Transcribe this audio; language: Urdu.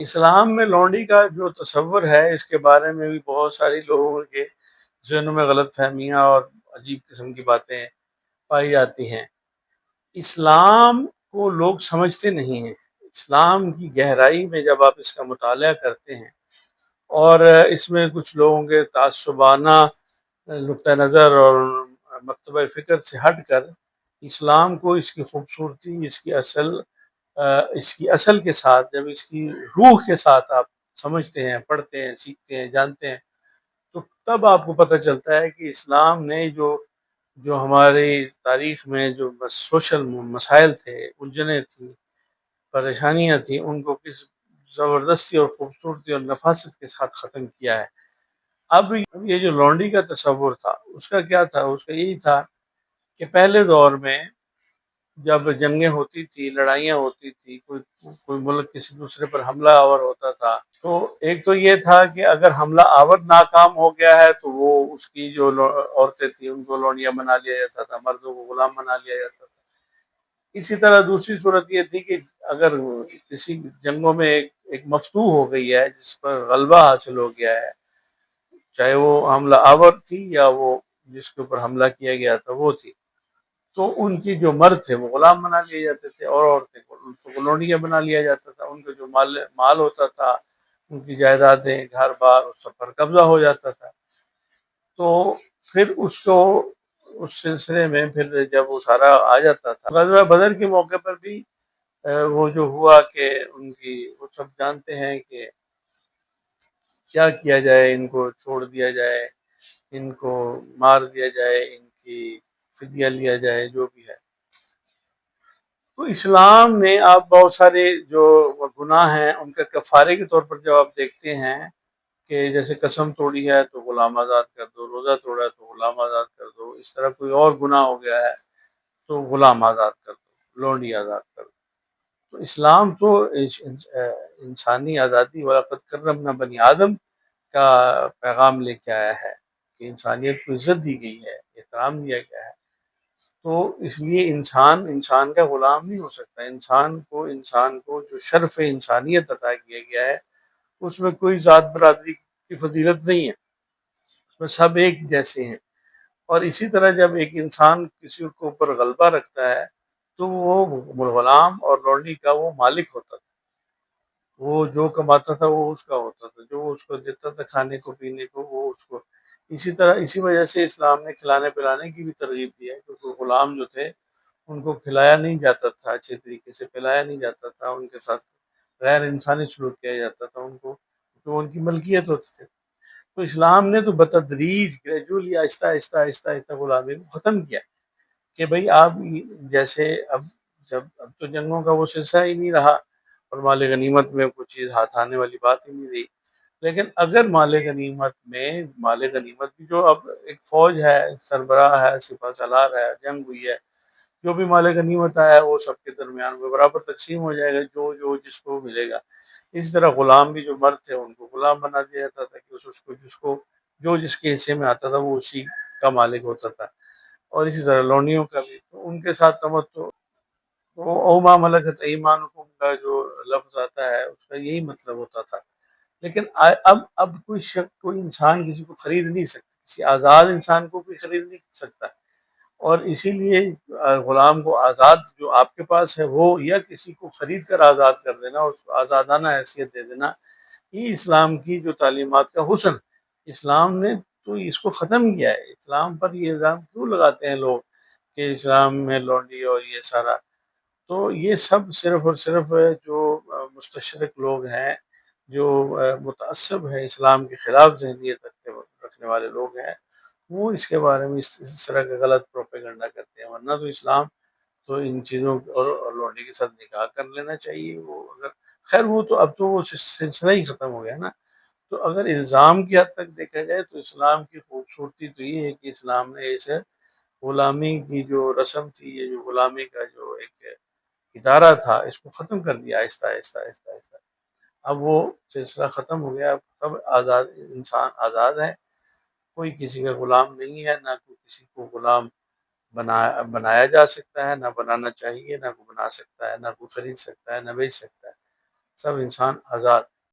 اسلام میں لونڈی کا جو تصور ہے اس کے بارے میں بھی بہت ساری لوگوں کے ذہنوں میں غلط فہمیاں اور عجیب قسم کی باتیں پائی جاتی ہیں۔ اسلام کو لوگ سمجھتے نہیں ہیں۔ اسلام کی گہرائی میں جب آپ اس کا مطالعہ کرتے ہیں اور اس میں کچھ لوگوں کے تعصبانہ نقطہ نظر اور مکتبہ فکر سے ہٹ کر اسلام کو اس کی خوبصورتی، اس کی اصل کے ساتھ، جب اس کی روح کے ساتھ آپ سمجھتے ہیں، پڑھتے ہیں، سیکھتے ہیں، جانتے ہیں، تو تب آپ کو پتہ چلتا ہے کہ اسلام نے جو ہماری تاریخ میں جو سوشل مسائل تھے، الجھنیں تھیں، پریشانیاں تھیں، ان کو کس زبردستی اور خوبصورتی اور نفاست کے ساتھ ختم کیا ہے۔ اب یہ جو لونڈی کا تصور تھا اس کا کیا تھا؟ اس کا یہی تھا کہ پہلے دور میں جب جنگیں ہوتی تھی، لڑائیاں ہوتی تھی، کوئی ملک کسی دوسرے پر حملہ آور ہوتا تھا، تو ایک تو یہ تھا کہ اگر حملہ آور ناکام ہو گیا ہے تو وہ اس کی جو عورتیں تھیں ان کو لونڈیاں بنا لیا جاتا تھا، مردوں کو غلام بنا لیا جاتا تھا۔ اسی طرح دوسری صورت یہ تھی کہ اگر کسی جنگوں میں ایک مفتوح ہو گئی ہے، جس پر غلبہ حاصل ہو گیا ہے، چاہے وہ حملہ آور تھی یا وہ جس کے اوپر حملہ کیا گیا تھا وہ تھی، تو ان کی جو مرد تھے وہ غلام بنا لیے جاتے تھے اور عورتیں کو ان کو لونڈیاں بنا لیا جاتا تھا۔ ان کا جو مال ہوتا تھا، ان کی جائیدادیں، گھر بار، اس سب پر قبضہ ہو جاتا تھا۔ تو پھر اس سلسلے میں پھر جب وہ سارا آ جاتا تھا، غزوہ بدر کے موقع پر بھی وہ جو ہوا کہ وہ سب جانتے ہیں کہ کیا کیا جائے، ان کو چھوڑ دیا جائے، ان کو مار دیا جائے، ان کی فدیہ لیا جائے، جو بھی ہے۔ تو اسلام نے آپ بہت سارے جو گناہ ہیں ان کا کفارے کے طور پر جب آپ دیکھتے ہیں کہ جیسے قسم توڑی ہے تو غلام آزاد کر دو، روزہ توڑا ہے تو غلام آزاد کر دو، اس طرح کوئی اور گناہ ہو گیا ہے تو غلام آزاد کر دو، لونڈی آزاد کر دو۔ تو اسلام تو انسانی آزادی وَلَقَدْ كَرَّمْنَا بنی آدم کا پیغام لے کے آیا ہے کہ انسانیت کو عزت دی گئی ہے، احترام دیا گیا ہے۔ تو اس لیے انسان کا غلام نہیں ہو سکتا۔ انسان کو جو شرف انسانیت عطا کیا گیا ہے اس میں کوئی ذات برادری کی فضیلت نہیں ہے، اس میں سب ایک جیسے ہیں۔ اور اسی طرح جب ایک انسان کسی کے اوپر غلبہ رکھتا ہے تو وہ غلام اور لونڈی کا وہ مالک ہوتا تھا، وہ جو کماتا تھا وہ اس کا ہوتا تھا، جو اس کو دیتا تھا کھانے کو پینے کو وہ اس کو۔ اسی وجہ سے اسلام نے کھلانے پلانے کی بھی ترغیب دی ہے، کیونکہ غلام جو تھے ان کو کھلایا نہیں جاتا تھا، اچھے طریقے سے پلایا نہیں جاتا تھا، ان کے ساتھ غیر انسانی سلوک کیا جاتا تھا ان کو، تو ان کی ملکیت ہوتی تھی۔ تو اسلام نے تو بتدریج گریجولی آہستہ آہستہ آہستہ آہستہ غلامی کو ختم کیا کہ بھئی آپ جیسے اب تو جنگوں کا وہ سلسلہ ہی نہیں رہا اور مال غنیمت میں کوئی چیز ہاتھ آنے والی بات ہی نہیں رہی۔ لیکن اگر مال غنیمت بھی جو اب ایک فوج ہے، سربراہ ہے، سپہ سالار ہے، جنگ ہوئی ہے، جو بھی مال غنیمت آیا ہے وہ سب کے درمیان میں برابر تقسیم ہو جائے گا، جو جس کو ملے گا۔ اسی طرح غلام بھی جو مرد تھے ان کو غلام بنا دیا جاتا تھا کہ اس کو جو جس کے حصے میں آتا تھا وہ اسی کا مالک ہوتا تھا۔ اور اسی طرح لونڈیوں کا بھی تو ان کے ساتھ تمتع، وہ اوما ملکت ایمانکم کا جو لفظ آتا ہے اس کا یہی مطلب ہوتا تھا۔ لیکن اب کوئی انسان کسی کو خرید نہیں سکتا، کسی آزاد انسان کو کوئی خرید نہیں سکتا، اور اسی لیے غلام کو آزاد جو آپ کے پاس ہے وہ یا کسی کو خرید کر آزاد کر دینا اور اس کو آزادانہ حیثیت دے دینا، یہ اسلام کی جو تعلیمات کا حسن۔ اسلام نے تو اس کو ختم کیا ہے۔ اسلام پر یہ الزام کیوں لگاتے ہیں لوگ کہ اسلام میں لونڈی اور یہ سارا؟ تو یہ سب صرف اور صرف جو مستشرق لوگ ہیں، جو متعصب ہیں، اسلام کے خلاف ذہنیت رکھنے والے لوگ ہیں، وہ اس کے بارے میں اس طرح کا غلط پروپیگنڈا کرتے ہیں۔ ورنہ تو اسلام تو ان چیزوں اور لونڈی کے ساتھ نکاح کر لینا چاہیے۔ وہ اگر خیر وہ تو اب تو وہ سلسلہ ہی ختم ہو گیا نا۔ تو اگر الزام کی حد تک دیکھا جائے تو اسلام کی خوبصورتی تو یہ ہے کہ اسلام نے اسے غلامی کی جو رسم تھی، یہ جو غلامی کا جو ایک ادارہ تھا، اس کو ختم کر دیا آہستہ آہستہ آہستہ آہستہ۔ اب وہ سلسلہ ختم ہو گیا، اب سب انسان آزاد ہے، کوئی کسی کا غلام نہیں ہے، نہ کوئی کسی کو غلام بنایا جا سکتا ہے، نہ بنانا چاہیے، نہ کوئی بنا سکتا ہے، نہ کوئی خرید سکتا ہے، نہ بیچ سکتا ہے۔ سب انسان آزاد